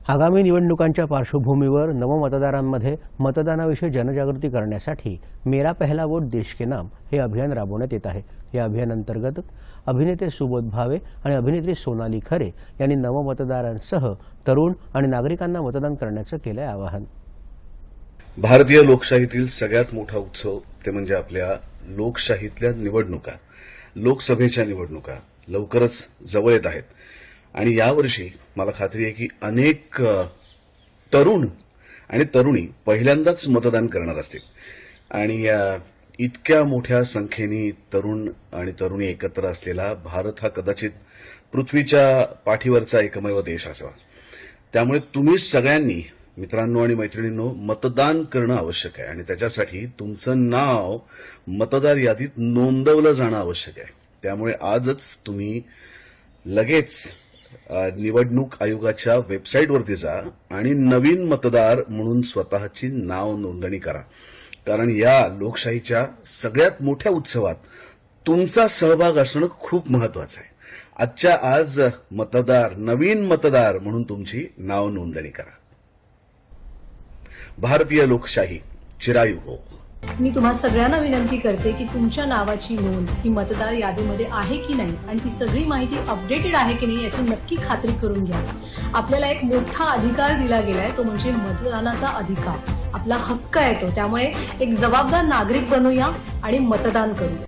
आगामी निवडणुकांच्या पार्श्वभूमीवर नवमतदारांमध्ये मतदानाविषयी जनजागृती करण्यासाठी मेरा पहला वोट देश के नाम हे अभियान राबवण्यात येत आहे। या अभियानांतर्गत अभिनेते सुबोध भावे आणि अभिनेत्री सोनाली खरे यांनी नवमतदारांसह तरुण आणि नागरिकांना मतदान करण्याचं केलंय आवाहन। भारतीय लोकशाहीतील सगळ्यात मोठा उत्सव ते म्हणजे आपल्या लोकशाहीतल्या निवडणुका, लोकसभेच्या निवडणुका लवकरच जवळ येत आहेत आणि यावर्षी मला खात्री आहे की अनेक तरुण आणि तरुणी पहिल्यांदाच मतदान करणार असतील आणि इतक्या मोठ्या संख्येने तरुण आणि तरुणी एकत्र असलेला भारत हा कदाचित पृथ्वीच्या पाठीवरचा एकमेव देश असावा। त्यामुळे तुम्ही सगळ्यांनी मित्रांनो आणि मैत्रिणींनो मतदान करणं आवश्यक आहे आणि त्याच्यासाठी तुमचं नाव मतदार यादीत नोंदवलं जाणं आवश्यक आहे। त्यामुळे आजच तुम्ही लगेच निवडणूक आयोगाच्या वेबसाईटवरती जा आणि नवीन मतदार म्हणून स्वतःची नाव नोंदणी करा, कारण या लोकशाहीच्या सगळ्यात मोठ्या उत्सवात तुमचा सहभाग असणं खूप महत्वाचं आहे। आजच्या आज नवीन मतदार म्हणून तुमची नाव नोंदणी करा। भारतीय लोकशाही चिरायू हो। मी तुम्हा सगळ्यांना विनंती करते की तुमच्या नावाची नोंद ही मतदार यादीमध्ये आहे की नाही आणि ती सगळी माहिती अपडेटेड आहे की नाही याची नक्की खात्री करून घ्या। आपल्याला एक मोठा अधिकार दिला गेलाय, तो म्हणजे मतदानाचा अधिकार। आपला हक्क आहे तो, त्यामुळे एक जबाबदार नागरिक बनूया आणि मतदान करूया।